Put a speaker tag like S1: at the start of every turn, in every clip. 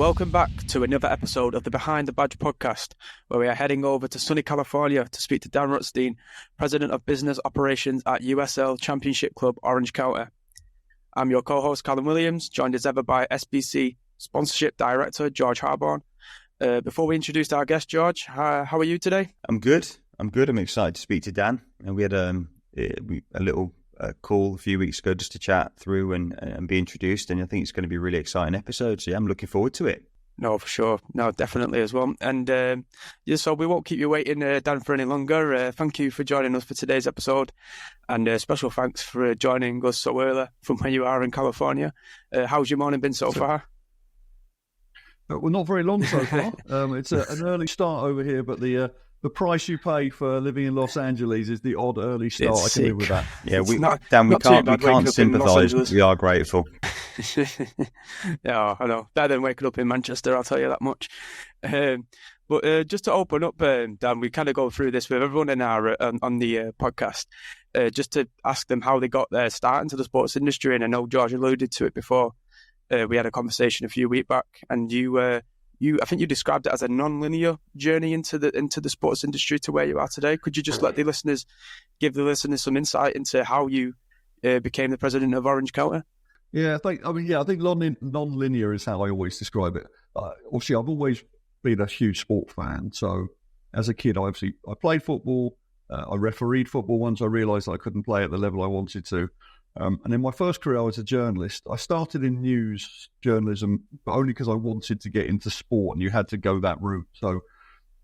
S1: Welcome back to another episode of the Behind the Badge podcast, where we are heading over to sunny California to speak to Dan Rutstein, President of Business Operations at USL Championship Club Orange County. I'm your co-host Callum Williams, joined as ever by SBC Sponsorship Director George Harborne. Before we introduce our guest, George, how are you today?
S2: I'm good. I'm excited to speak to Dan. And we had a little call a few weeks ago just to chat through and be introduced. And I think it's going to be a really exciting episode. So yeah, I'm looking forward to it.
S1: No, for sure. No, definitely as well. And so we won't keep you waiting, Dan, for any longer. Thank you for joining us for today's episode. And special thanks for joining us so early from where you are in California. How's your morning been so far?
S3: Well, not very long so far. It's an early start over here, but the price you pay for living in Los Angeles is the odd early start. I can live with that.
S2: Yeah, we can't sympathise, but we are grateful.
S1: Yeah, I know. Better than waking up in Manchester, I'll tell you that much. But just to open up, Dan, we kind of go through this with everyone in our on the podcast, just to ask them how they got their start into the sports industry. And I know George alluded to it before. We had a conversation a few weeks back, and I think you described it as a non-linear journey into the sports industry to where you are today. Could you just give the listeners some insight into how you became the president of Orange County?
S3: Yeah, I think non-linear is how I always describe it. Obviously, I've always been a huge sport fan. So as a kid, I played football. I refereed football once I realised I couldn't play at the level I wanted to. And in my first career, I was a journalist. I started in news journalism, but only because I wanted to get into sport, and you had to go that route. So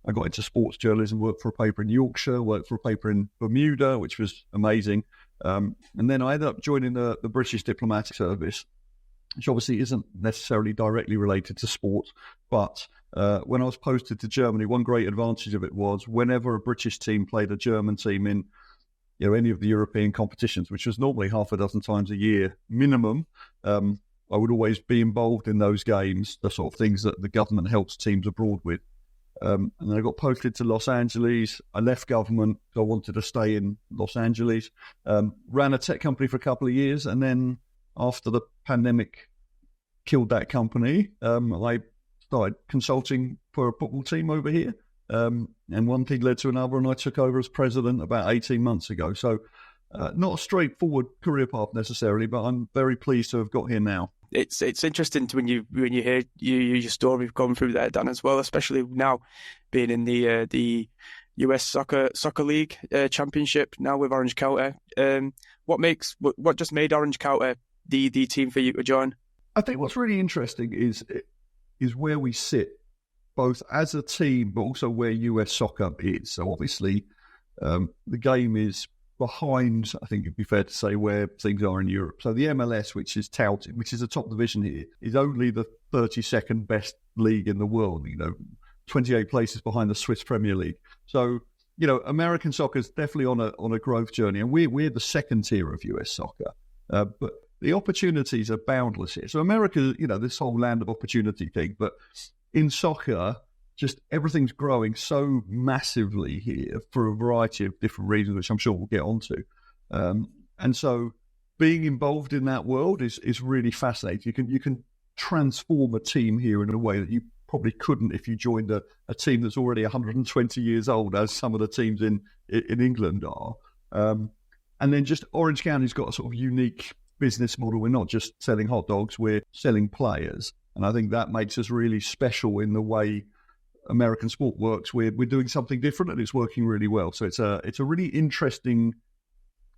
S3: I got into sports journalism, worked for a paper in Yorkshire, worked for a paper in Bermuda, which was amazing. And then I ended up joining the British diplomatic service, which obviously isn't necessarily directly related to sports. But when I was posted to Germany, one great advantage of it was whenever a British team played a German team in any of the European competitions, which was normally half a dozen times a year minimum, I would always be involved in those games, the sort of things that the government helps teams abroad with. And then I got posted to Los Angeles. I left government because I wanted to stay in Los Angeles. Ran a tech company for a couple of years, and then after the pandemic killed that company, I started consulting for a football team over here. And one thing led to another, and I took over as president about 18 months ago. So not a straightforward career path necessarily, but I'm very pleased to have got here now.
S1: It's interesting when you hear your story you've gone through there, Dan, as well, especially now being in the US Soccer League Championship now with Orange County. What just made Orange County the team for you to join?
S3: I think what's really interesting is where we sit, both as a team, but also where US soccer is. So obviously, the game is behind, I think it'd be fair to say, where things are in Europe. So the MLS, which is touted, which is a top division here, is only the 32nd best league in the world, 28 places behind the Swiss Premier League. So, American soccer is definitely on a growth journey, and we're the second tier of US soccer. But the opportunities are boundless here. So America, this whole land of opportunity thing, but in soccer, just everything's growing so massively here for a variety of different reasons, which I'm sure we'll get onto. And so being involved in that world is really fascinating. You can transform a team here in a way that you probably couldn't if you joined a team that's already 120 years old, as some of the teams in England are. And then just Orange County's got a sort of unique business model. We're not just selling hot dogs, we're selling players. And I think that makes us really special in the way American sport works. We're doing something different, and it's working really well. So it's a really interesting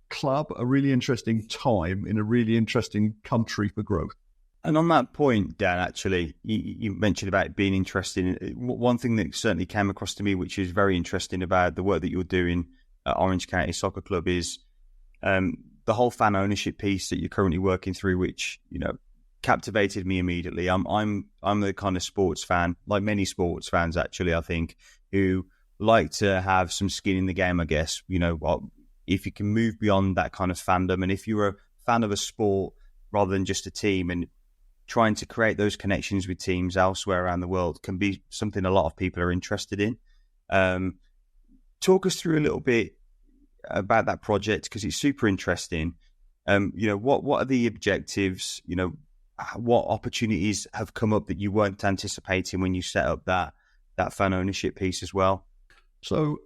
S3: club, a really interesting time in a really interesting country for growth.
S2: And on that point, Dan, actually, you mentioned about being interested. One thing that certainly came across to me, which is very interesting about the work that you're doing at Orange County Soccer Club, is the whole fan ownership piece that you're currently working through, which captivated me immediately. I'm the kind of sports fan, like many sports fans actually, I think, who like to have some skin in the game, I guess. If you can move beyond that kind of fandom, and if you're a fan of a sport rather than just a team, and trying to create those connections with teams elsewhere around the world can be something a lot of people are interested in. Talk us through a little bit about that project, because it's super interesting. What are the objectives? what opportunities have come up that you weren't anticipating when you set up that fan ownership piece as well?
S3: So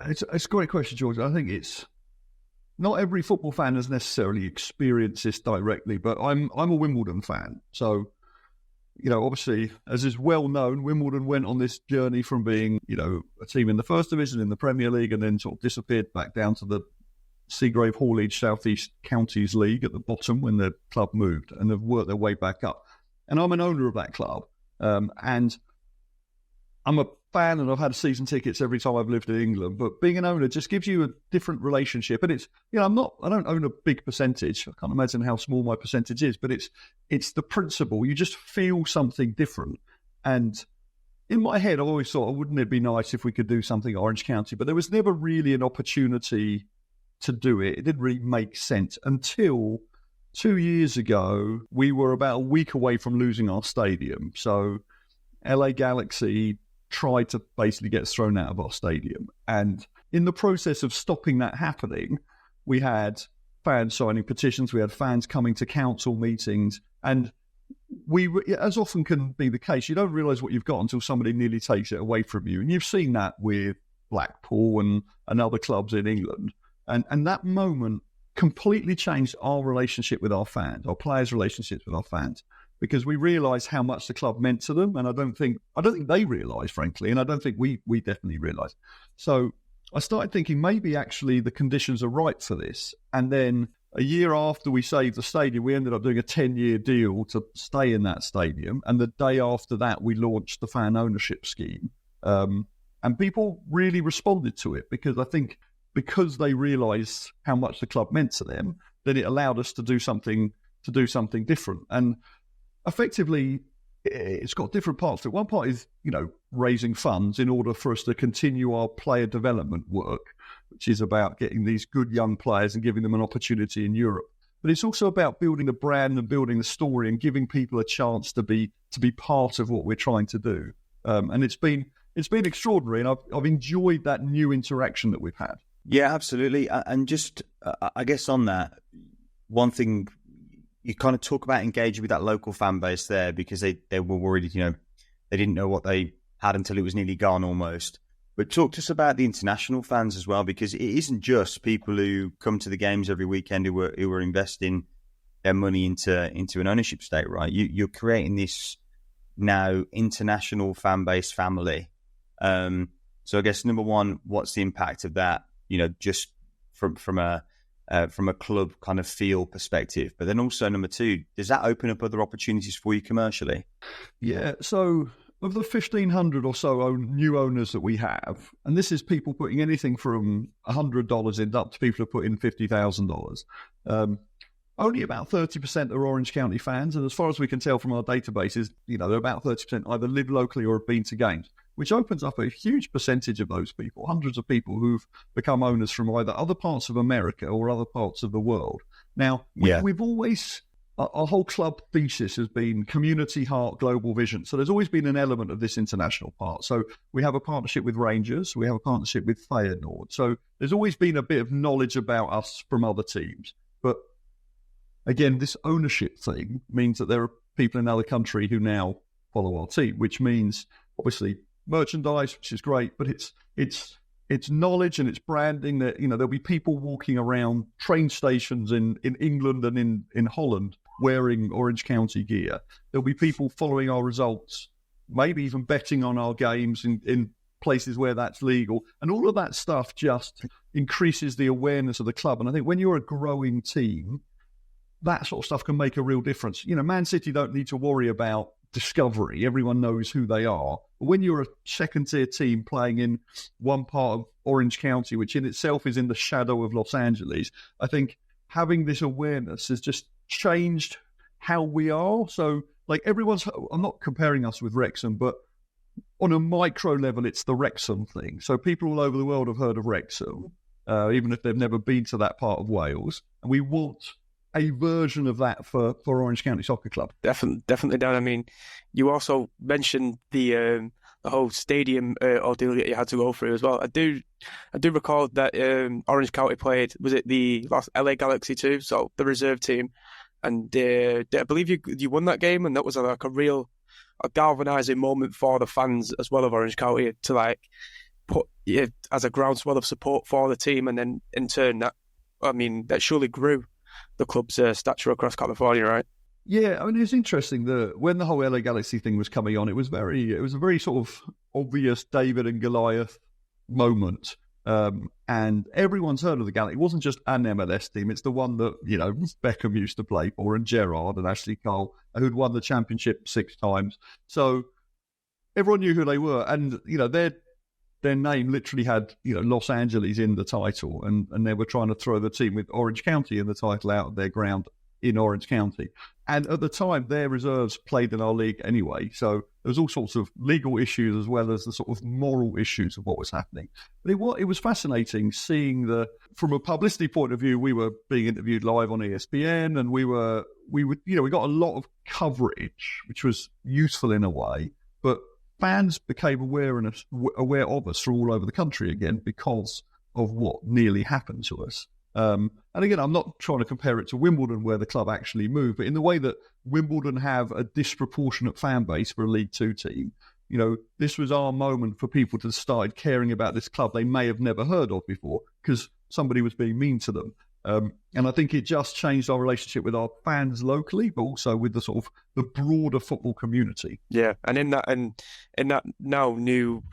S3: it's a great question, George. I think it's not every football fan has necessarily experienced this directly, but I'm a Wimbledon fan. So, obviously, as is well known, Wimbledon went on this journey from being, a team in the first division in the Premier League and then sort of disappeared back down to the Seagrave Hallage South East Counties League at the bottom when the club moved, and have worked their way back up. And I'm an owner of that club, and I'm a fan, and I've had season tickets every time I've lived in England. But being an owner just gives you a different relationship, and it's I don't own a big percentage. I can't imagine how small my percentage is, but it's the principle. You just feel something different. And in my head, I always thought, wouldn't it be nice if we could do something at Orange County? But there was never really an opportunity to do it. It didn't really make sense until 2 years ago. We were about a week away from losing our stadium. So LA Galaxy tried to basically get us thrown out of our stadium. And in the process of stopping that happening, we had fans signing petitions, we had fans coming to council meetings, and we, as often can be the case, you don't realise what you've got until somebody nearly takes it away from you. And you've seen that with Blackpool and other clubs in England. And that moment completely changed our relationship with our fans, our players' relationships with our fans, because we realised how much the club meant to them. And I don't think they realised, frankly, and I don't think we definitely realised. So I started thinking maybe actually the conditions are right for this. And then a year after we saved the stadium, we ended up doing a 10-year deal to stay in that stadium. And the day after that, we launched the fan ownership scheme. And people really responded to it because they realised how much the club meant to them, then it allowed us to do something different. And effectively, it's got different parts to it. One part is, raising funds in order for us to continue our player development work, which is about getting these good young players and giving them an opportunity in Europe. But it's also about building the brand and building the story and giving people a chance to be part of what we're trying to do. And it's been extraordinary, and I've enjoyed that new interaction that we've had.
S2: Yeah, absolutely. And just, I guess on that, one thing, you kind of talk about engaging with that local fan base there because they were worried, they didn't know what they had until it was nearly gone almost. But talk to us about the international fans as well, because it isn't just people who come to the games every weekend who are investing their money into an ownership stake, right? You're creating this now international fan base family. So I guess number one, what's the impact of that? Just from a club kind of feel perspective, but then also number two, does that open up other opportunities for you commercially?
S3: Yeah. So of the 1,500 or so new owners that we have, and this is people putting anything from $100 in up to people who are putting $50,000. Only about 30% are Orange County fans, and as far as we can tell from our databases, they're about 30% either live locally or have been to games, which opens up a huge percentage of those people, hundreds of people who've become owners from either other parts of America or other parts of the world. Now, we've always, our whole club thesis has been community, heart, global vision. So there's always been an element of this international part. So we have a partnership with Rangers, we have a partnership with Feyenoord. So there's always been a bit of knowledge about us from other teams. But again, this ownership thing means that there are people in another country who now follow our team, which means obviously merchandise, which is great, but it's knowledge and it's branding that, there'll be people walking around train stations in England and in Holland wearing Orange County gear. There'll be people following our results, maybe even betting on our games in places where that's legal. And all of that stuff just increases the awareness of the club. And I think when you're a growing team, that sort of stuff can make a real difference. Man City don't need to worry about discovery. Everyone knows who they are. But when you're a second-tier team playing in one part of Orange County, which in itself is in the shadow of Los Angeles, I think having this awareness has just changed how we are. So, I'm not comparing us with Wrexham, but on a micro level, it's the Wrexham thing. So people all over the world have heard of Wrexham, even if they've never been to that part of Wales. And we want a version of that for Orange County Soccer Club.
S1: Definitely, Dan. I mean, you also mentioned the whole stadium ordeal that you had to go through as well. I do recall that Orange County played, was it the last LA Galaxy too? So the reserve team, and I believe you won that game, and that was like a galvanising moment for the fans as well of Orange County to like put it as a groundswell of support for the team, and then in turn that surely grew the club's stature across California, right?
S3: Yeah, I mean, it's interesting that when the whole LA Galaxy thing was coming on, it was a very sort of obvious David and Goliath moment. And everyone's heard of the Galaxy. It wasn't just an MLS team. It's the one that, Beckham used to play for, and Gerrard and Ashley Cole, who'd won the championship 6 times. So everyone knew who they were. And, their name literally had, Los Angeles in the title. And they were trying to throw the team with Orange County in the title out of their ground in Orange County. And at the time, their reserves played in our league anyway. So there was all sorts of legal issues as well as the sort of moral issues of what was happening. But it was fascinating seeing from a publicity point of view, we were being interviewed live on ESPN, and we got a lot of coverage, which was useful in a way. But fans became aware of us from all over the country again because of what nearly happened to us. And again, I'm not trying to compare it to Wimbledon where the club actually moved, but in the way that Wimbledon have a disproportionate fan base for a League Two team, this was our moment for people to start caring about this club they may have never heard of before because somebody was being mean to them. And I think it just changed our relationship with our fans locally, but also with the sort of the broader football community.
S1: Yeah, and in that now new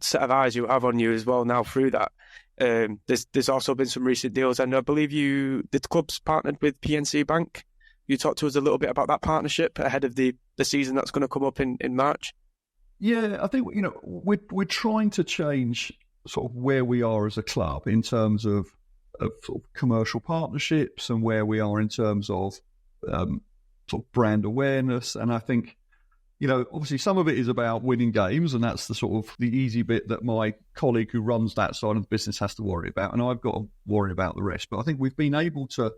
S1: set of eyes you have on you as well now through that. There's also been some recent deals, and I believe the club's partnered with PNC Bank. You talked to us a little bit about that partnership ahead of the season that's going to come up in March.
S3: Yeah, I think we're trying to change sort of where we are as a club in terms of sort of commercial partnerships and where we are in terms of sort of brand awareness. And I think obviously some of it is about winning games, and that's the sort of the easy bit that my colleague who runs that side of the business has to worry about, and I've got to worry about the rest. But I think we've been able to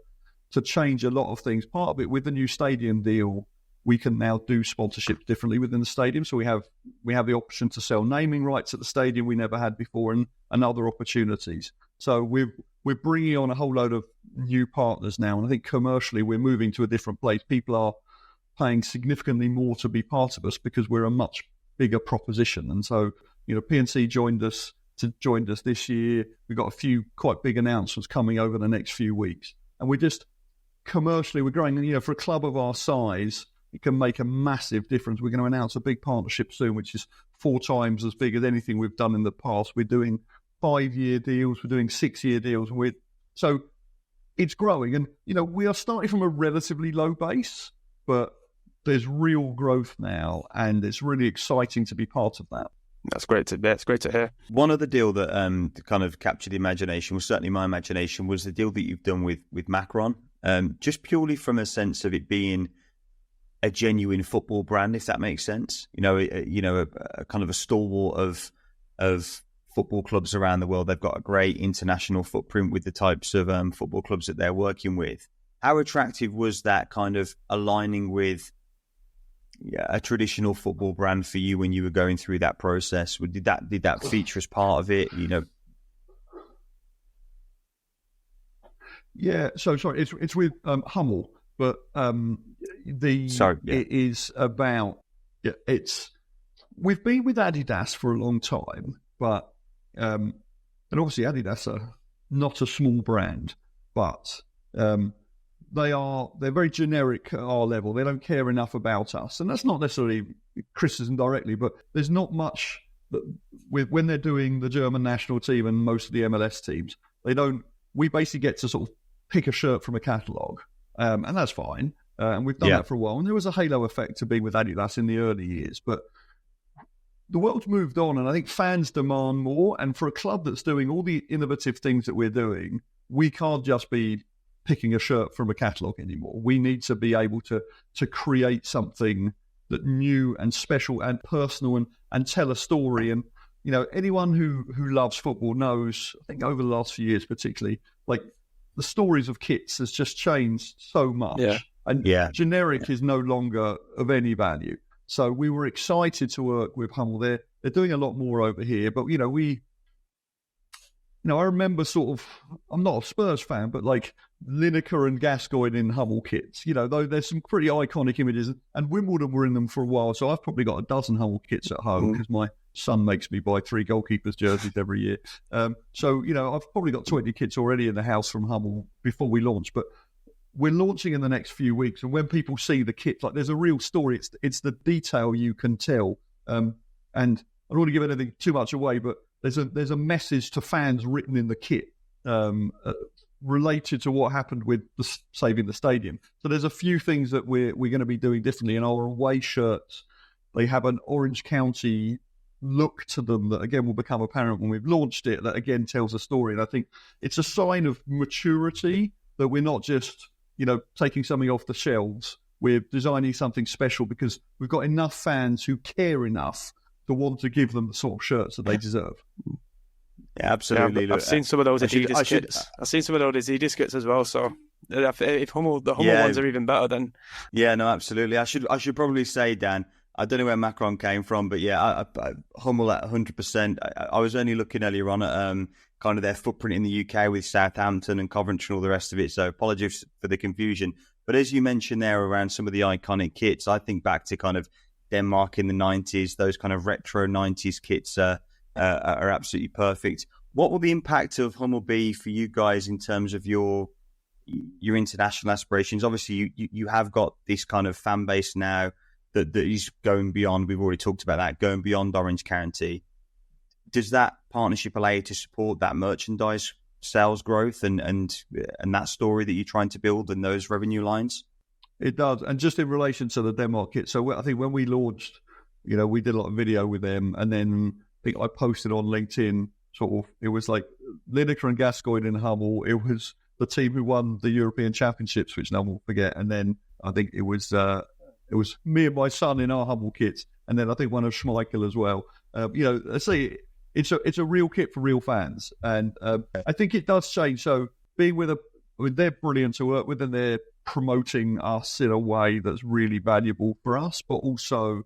S3: change a lot of things. Part of it with the new stadium deal, we can now do sponsorships differently within the stadium. So we have the option to sell naming rights at the stadium we never had before, and other opportunities. So we're bringing on a whole load of new partners now, and I think commercially we're moving to a different place. People are paying significantly more to be part of us because we're a much bigger proposition. And so, PNC joined us this year. We've got a few quite big announcements coming over the next few weeks. And we're growing. And, for a club of our size, it can make a massive difference. We're going to announce a big partnership soon, which is 4 times as big as anything we've done in the past. We're doing 5-year deals. We're doing 6-year deals. So it's growing. And, we are starting from a relatively low base, but there's real growth now, and it's really exciting to be part of that.
S1: That's great to hear. It's great to hear.
S2: One other deal that kind of captured the imagination, was certainly my imagination, was the deal that you've done with Macron, just purely from a sense of it being a genuine football brand, if that makes sense. A kind of a stalwart of football clubs around the world. They've got a great international footprint with the types of football clubs that they're working with. How attractive was that kind of aligning with a traditional football brand for you when you were going through that process? Did that feature as part of it?
S3: Yeah. So sorry, it's with Hummel, but it is about we've been with Adidas for a long time, but and obviously Adidas are not a small brand, but they're very generic at our level. They don't care enough about us. And that's not necessarily criticism directly, but there's not much when they're doing the German national team and most of the MLS teams, we basically get to sort of pick a shirt from a catalogue. And that's fine. And we've done that for a while. And there was a halo effect to being with Adidas in the early years. But the world's moved on, and I think fans demand more. And for a club that's doing all the innovative things that we're doing, we can't just be picking a shirt from a catalogue anymore. We need to be able to create something that new and special and personal and tell a story. And, anyone who loves football knows, I think over the last few years particularly, like the stories of kits has just changed so much.
S1: Yeah.
S3: And generic is no longer of any value. So we were excited to work with Hummel. They're doing a lot more over here. But, I remember I'm not a Spurs fan, but like Lineker and Gascoigne in Hummel kits. Though there's some pretty iconic images, and Wimbledon were in them for a while, so I've probably got a dozen Hummel kits at home because my son makes me buy 3 goalkeepers' jerseys every year. So I've probably got 20 kits already in the house from Hummel before we launch, but we're launching in the next few weeks, and when people see the kits, like there's a real story. It's the detail you can tell, and I don't want to give anything too much away, but there's a message to fans written in the kit related to what happened with saving the stadium. So there's a few things that we're going to be doing differently. In our away shirts, they have an Orange County look to them that again will become apparent when we've launched it. That again tells a story, and I think it's a sign of maturity that we're not just taking something off the shelves. We're designing something special because we've got enough fans who care enough to want to give them the sort of shirts that they deserve.
S2: Yeah, absolutely.
S1: Yeah, I've seen some of those Adidas kits. I've seen some of those Adidas kits as well. So if the Hummel ones are even better, then
S2: yeah, no, absolutely. I should probably say, Dan, I don't know where Macron came from, but yeah, Hummel at 100%. I was only looking earlier on at kind of their footprint in the UK with Southampton and Coventry and all the rest of it. So apologies for the confusion. But as you mentioned there around some of the iconic kits, I think back to kind of Denmark in the 90s, those kind of retro 90s kits are absolutely perfect. What will the impact of Hummel be for you guys in terms of your international aspirations? Obviously, you have got this kind of fan base now that is going beyond, we've already talked about that, going beyond Orange County. Does that partnership allow you to support that merchandise sales growth and that story that you're trying to build and those revenue lines?
S3: It does. And just in relation to the Denmark kit, so I think when we launched, we did a lot of video with them, and then I think I posted on LinkedIn, it was like Lineker and Gascoigne in Hummel. It was the team who won the European Championships, which no one will forget. And then I think it was me and my son in our Hummel kits, and then I think one of Schmeichel as well. Let's say it's a real kit for real fans, and I think it does change. So being they're brilliant to work with, and they're promoting us in a way that's really valuable for us, but also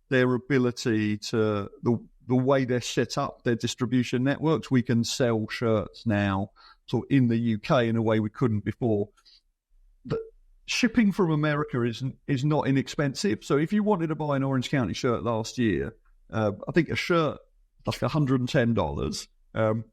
S3: their ability to the way they're set up, their distribution networks. We can sell shirts now in the UK in a way we couldn't before. But shipping from America is not inexpensive. So if you wanted to buy an Orange County shirt last year, I think a shirt like $110,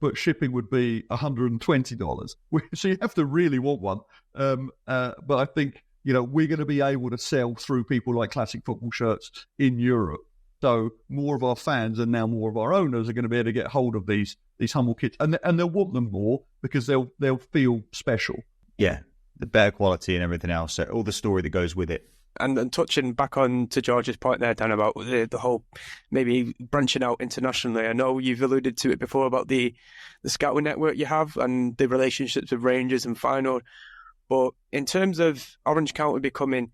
S3: but shipping would be $120. So you have to really want one. But I think we're going to be able to sell through people like Classic Football Shirts in Europe. So more of our fans and now more of our owners are going to be able to get hold of these Hummel kits, and they'll want them more because they'll feel special.
S2: Yeah, the better quality and everything else, all the story that goes with it.
S1: And touching back on to George's point there, Dan, about the whole maybe branching out internationally. I know you've alluded to it before about the scouting network you have and the relationships with Rangers and Feyenoord. But in terms of Orange County becoming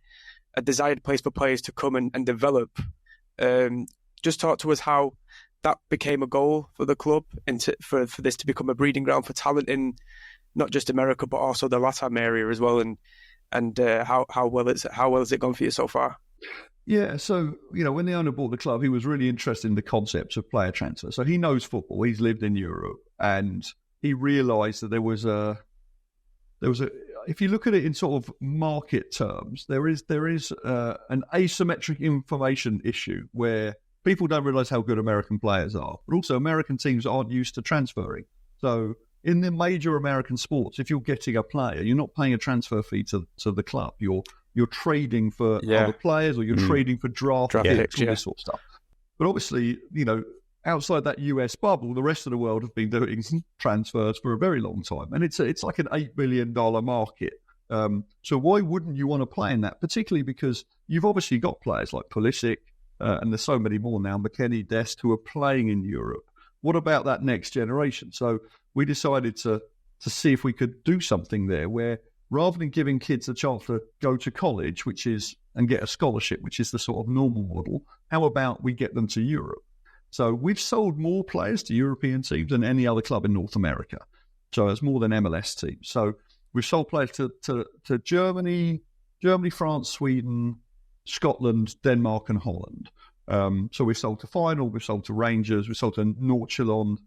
S1: a desired place for players to come and develop, just talk to us how that became a goal for the club and for this to become a breeding ground for talent in not just America but also the LATAM area as well, and how well has it gone for you so far?
S3: Yeah, so when the owner bought the club, he was really interested in the concepts of player transfer. So he knows football. He's lived in Europe, and he realised that there was a. If you look at it in sort of market terms, there is an asymmetric information issue where people don't realise how good American players are, but also American teams aren't used to transferring. So in the major American sports, if you're getting a player, you're not paying a transfer fee to the club. You're trading for other players, or you're trading for draft picks, all this sort of stuff. But obviously, outside that US bubble, the rest of the world have been doing transfers for a very long time, and it's like an $8 billion market. So why wouldn't you want to play in that? Particularly because you've obviously got players like Pulisic, and there's so many more now, McKennie, Dest, who are playing in Europe. What about that next generation? So we decided to see if we could do something there where, rather than giving kids a chance to go to college, and get a scholarship, which is the sort of normal model, how about we get them to Europe? So we've sold more players to European teams than any other club in North America. So it's more than MLS teams. So we've sold players to Germany, France, Sweden, Scotland, Denmark, and Holland. So we've sold to Feyenoord, we've sold to Rangers, we've sold to Nordsjælland.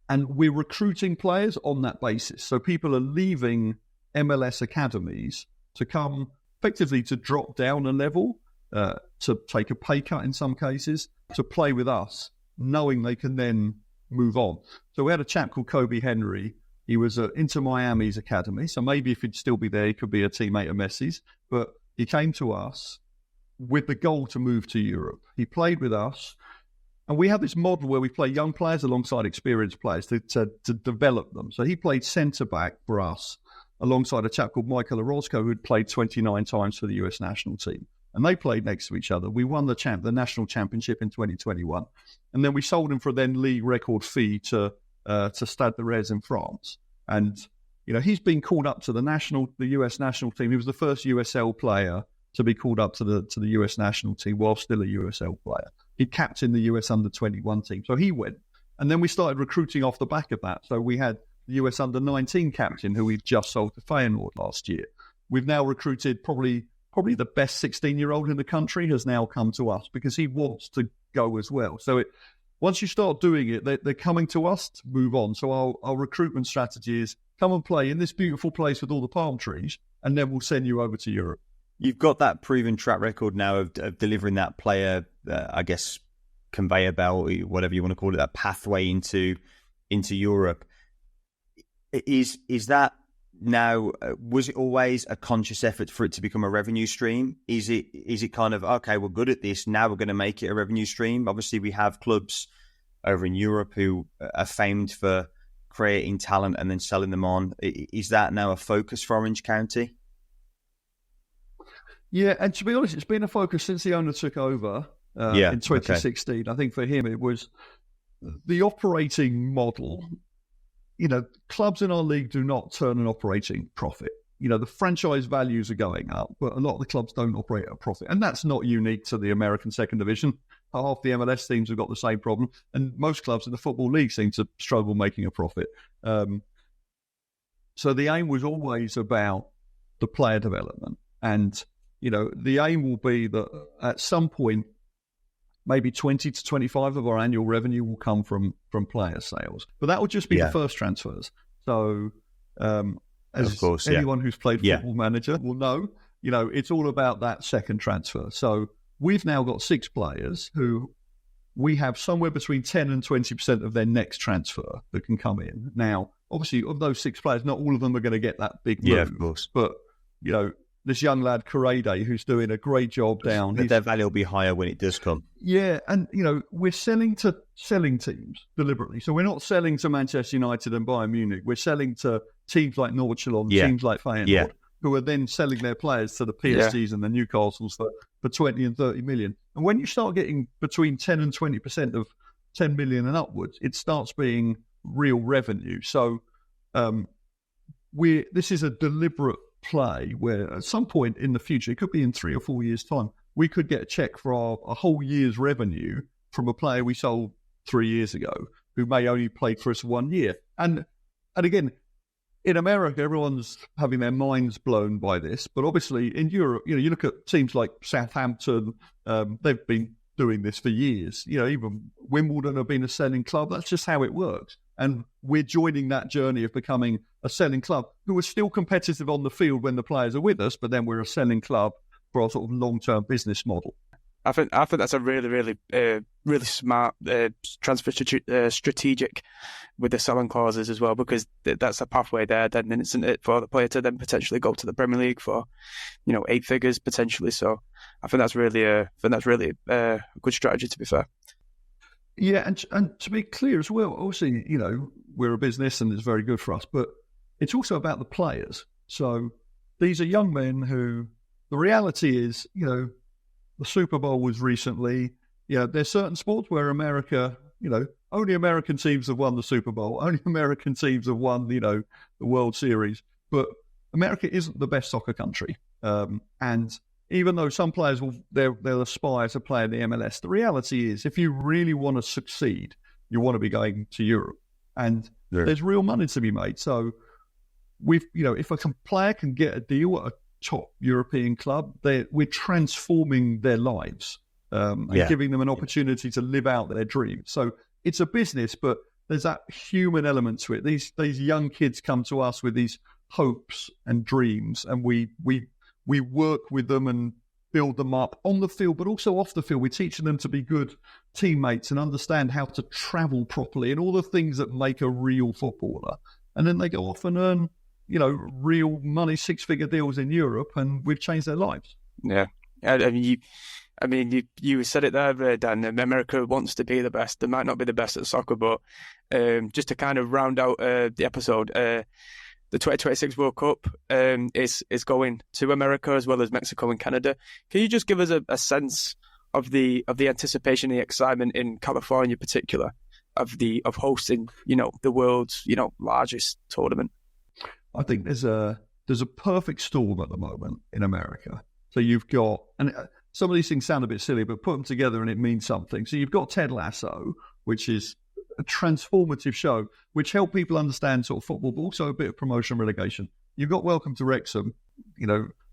S3: And we're recruiting players on that basis. So people are leaving MLS academies to come effectively to drop down a level, to take a pay cut in some cases, to play with us, knowing they can then move on. So we had a chap called Kobe Henry. He was Inter Miami's academy. So maybe if he'd still be there, he could be a teammate of Messi's. But he came to us with the goal to move to Europe. He played with us. And we have this model where we play young players alongside experienced players to develop them. So he played centre-back for us alongside a chap called Michael Orozco, who'd played 29 times for the US national team. And they played next to each other. We won the national championship in 2021. And then we sold him for a then league record fee to Stade de Reims in France. And, he's been called up to the US national team. He was the first USL player to be called up to the US national team while still a USL player. He captained the US under-21 team. So he went. And then we started recruiting off the back of that. So we had the US under-19 captain, who we've just sold to Feyenoord last year. We've now recruited probably the best 16-year-old in the country has now come to us because he wants to go as well. So once you start doing it, they're coming to us to move on. So our recruitment strategy is come and play in this beautiful place with all the palm trees, and then we'll send you over to Europe.
S2: You've got that proven track record now of delivering that player, conveyor belt, whatever you want to call it, that pathway into Europe. Is that now? Was it always a conscious effort for it to become a revenue stream? Is it kind of okay? We're good at this. Now we're going to make it a revenue stream. Obviously, we have clubs over in Europe who are famed for creating talent and then selling them on. Is that now a focus for Orange County?
S3: Yeah, and to be honest, it's been a focus since the owner took over in 2016. Okay. I think for him it was the operating model. Clubs in our league do not turn an operating profit. The franchise values are going up, but a lot of the clubs don't operate at a profit. And that's not unique to the American second division. Half the MLS teams have got the same problem. And most clubs in the Football League seem to struggle making a profit. So the aim was always about the player development. And the aim will be that at some point, maybe 20 to 25 of our annual revenue will come from player sales. But that will just be the first transfers. So anyone who's played Football Manager will know, it's all about that second transfer. So we've now got 6 players who we have somewhere between 10 and 20% of their next transfer that can come in. Now, obviously, of those 6 players, not all of them are going to get that big move.
S2: Yeah, of course.
S3: But, this young lad, Corrade, who's doing a great job down.
S2: Their value will be higher when it does come.
S3: Yeah, and, we're selling to selling teams deliberately. So we're not selling to Manchester United and Bayern Munich. We're selling to teams like Nordsjælland, teams like Feyenoord, who are then selling their players to the PSGs and the Newcastles for 20 and 30 million. And when you start getting between 10 and 20% of 10 million and upwards, it starts being real revenue. So this is a deliberate play where at some point in the future, it could be in 3 or 4 years' time, we could get a check for a whole year's revenue from a player we sold 3 years ago who may only played for us 1 year. And again, in America, everyone's having their minds blown by this. But obviously in Europe, you look at teams like Southampton, they've been doing this for years. Even Wimbledon have been a selling club. That's just how it works. And we're joining that journey of becoming a selling club who are still competitive on the field when the players are with us, but then we're a selling club for our sort of long-term business model.
S1: I think that's a really, really, really smart transfer strategic with the selling clauses as well, because that's a pathway there, then, isn't it, for the player to then potentially go to the Premier League for, 8 figures potentially. So I think that's really a good strategy, to be fair.
S3: Yeah, and to be clear as well, obviously, we're a business and it's very good for us, but it's also about the players. So these are young men who, the reality is, the Super Bowl was recently. There's certain sports where America, only American teams have won the Super Bowl. Only American teams have won, the World Series. But America isn't the best soccer country. And even though some players they'll aspire to play in the MLS, the reality is if you really want to succeed, you want to be going to Europe. And there's real money to be made. So if a player can get a deal at a top European club, we're transforming their lives and giving them an opportunity to live out their dreams. So it's a business, but there's that human element to it. These young kids come to us with these hopes and dreams, and we work with them and build them up on the field, but also off the field. We're teaching them to be good teammates and understand how to travel properly and all the things that make a real footballer. And then they go off and earn, real money, 6-figure deals in Europe, and we've changed their lives.
S1: Yeah. You said it there, Dan. America wants to be the best. They might not be the best at soccer, but just to kind of round out the episode, the 2026 World Cup is going to America as well as Mexico and Canada. Can you just give us a sense of the anticipation, the excitement in California, in particular, of hosting, the world's largest tournament?
S3: I think there's a perfect storm at the moment in America. So you've got, and some of these things sound a bit silly, but put them together and it means something. So you've got Ted Lasso, which is a transformative show, which helped people understand sort of football, but also a bit of promotion relegation. You've got Welcome to Wrexham,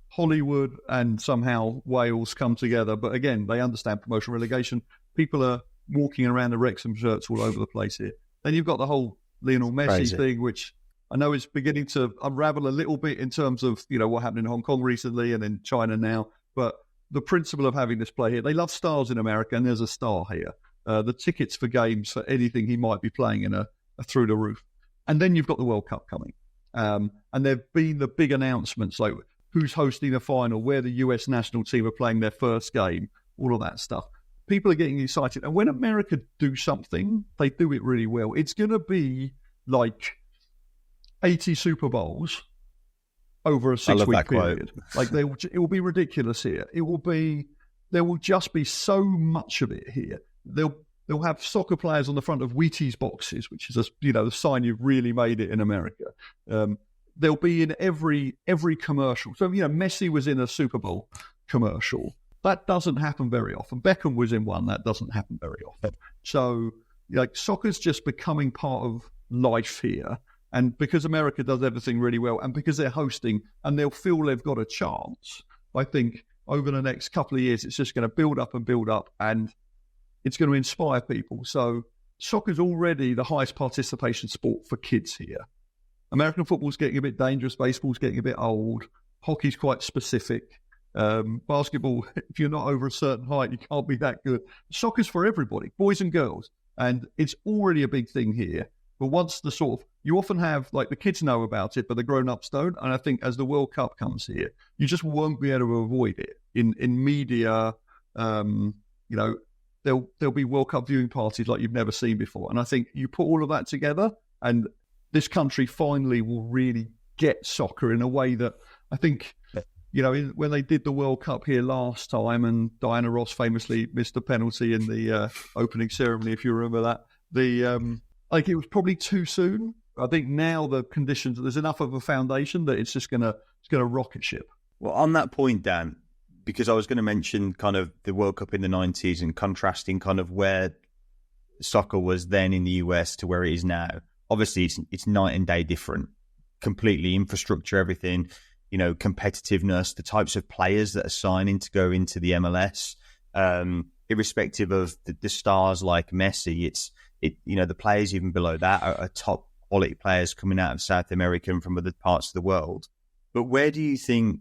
S3: Hollywood and somehow Wales come together. But again, they understand promotion relegation. People are walking around the Wrexham shirts all over the place here. Then you've got the whole Lionel Messi thing, which I know is beginning to unravel a little bit in terms of, what happened in Hong Kong recently and in China now. But the principle of having this play here, they love stars in America, and there's a star here. The tickets for games for anything he might be playing in are through the roof. And then you've got the World Cup coming. And there have been the big announcements, like who's hosting the final, where the US national team are playing their first game, all of that stuff. People are getting excited. And when America do something, they do it really well. It's going to be like 80 Super Bowls over a 6-week period. Like it will be ridiculous here. There will just be so much of it here. They'll have soccer players on the front of Wheaties boxes, which is the sign you've really made it in America. They'll be in every commercial. So Messi was in a Super Bowl commercial. That doesn't happen very often. Beckham was in one. That doesn't happen very often. So soccer's just becoming part of life here. And because America does everything really well, and because they're hosting and they'll feel they've got a chance, I think over the next couple of years, it's just going to build up, and it's going to inspire people. So soccer's already the highest participation sport for kids here. American football's getting a bit dangerous. Baseball's getting a bit old. Hockey's quite specific. Basketball, if you're not over a certain height, you can't be that good. Soccer's for everybody, boys and girls. And it's already a big thing here. But once you often have, the kids know about it, but the grown-ups don't. And I think as the World Cup comes here, you just won't be able to avoid it. In media, there'll be World Cup viewing parties like you've never seen before. And I think you put all of that together, and this country finally will really get soccer in a way that I think, when they did the World Cup here last time, and Diana Ross famously missed a penalty in the opening ceremony, if you remember that, it was probably too soon. I think now the conditions, there's enough of a foundation that it's going to rocket ship.
S2: Well, on that point, Dan, because I was going to mention kind of the World Cup in the 90s and contrasting kind of where soccer was then in the US to where it is now. Obviously, it's night and day different. Completely, infrastructure, everything, competitiveness, the types of players that are signing to go into the MLS, irrespective of the stars like Messi, the players even below that are top quality players coming out of South America and from other parts of the world. But where do you think,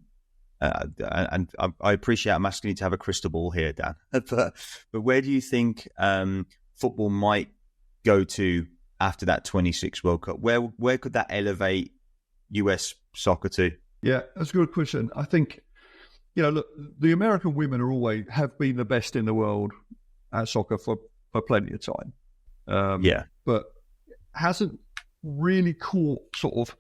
S2: and I appreciate I'm asking you to have a crystal ball here, Dan, but where do you think football might go to after that 26 World Cup? Where could that elevate US soccer to?
S3: Yeah, that's a good question. I think, look, the American women have been the best in the world at soccer for plenty of time. But hasn't really caught sort of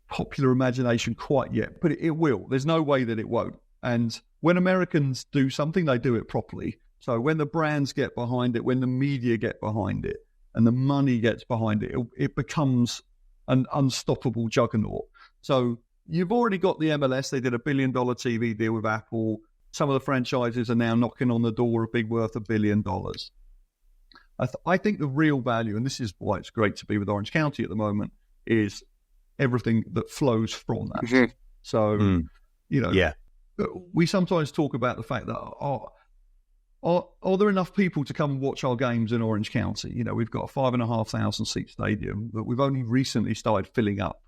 S3: popular imagination quite yet, but it will. There's no way that it won't. And when Americans do something, they do it properly. So when the brands get behind it, when the media get behind it, and the money gets behind it, it becomes an unstoppable juggernaut. So you've already got the MLS. They did $1 billion TV deal with Apple. Some of the franchises are now knocking on the door of big worth $1 billion. I think the real value, and this is why it's great to be with Orange County at the moment, is everything that flows from that. Mm-hmm. So, we sometimes talk about the fact that are there enough people to come and watch our games in Orange County? You know, we've got a 5,500 seat stadium that we've only recently started filling up.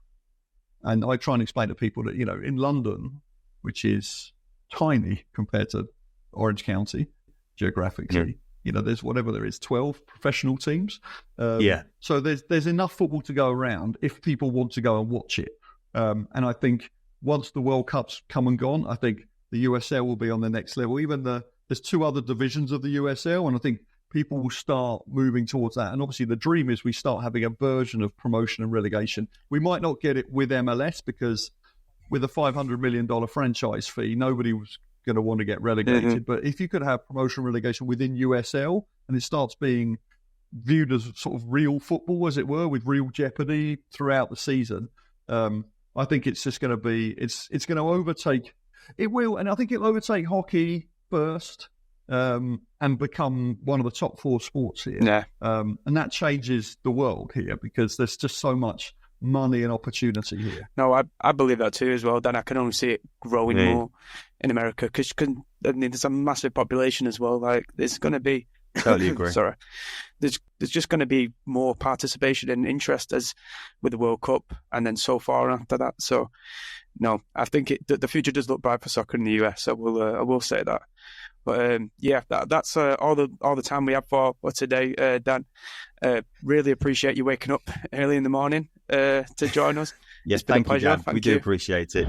S3: And I try and explain to people that, you know, in London, which is tiny compared to Orange County geographically, you know, there's whatever there is, 12 professional teams. So there's enough football to go around if people want to go and watch it. And I think once the World Cup's come and gone, I think the USL will be on the next level. Even there's 2 other divisions of the USL, and I think people will start moving towards that. And obviously the dream is we start having a version of promotion and relegation. We might not get it with MLS because with a $500 million franchise fee, nobody was going to want to get relegated. But if you could have promotion and relegation within USL and it starts being viewed as sort of real football, as it were, with real jeopardy throughout the season, I think it's just going to be, it's going to overtake, it will, and I think it'll overtake hockey first and become one of the top 4 sports here.
S1: Yeah.
S3: And that changes the world here because there's just so much money and opportunity here.
S1: No, I believe that too as well. Dan, I can only see it growing more in America because there's a massive population as well. Like, there's going to be...
S2: Totally agree.
S1: Sorry. There's just going to be more participation and interest as with the World Cup and then so far after that. So, no, I think the future does look bright for soccer in the US. I will say that. But that's all the time we have for today, Dan. Really appreciate you waking up early in the morning to join us.
S2: Yes, thank you, Dan. We do appreciate it.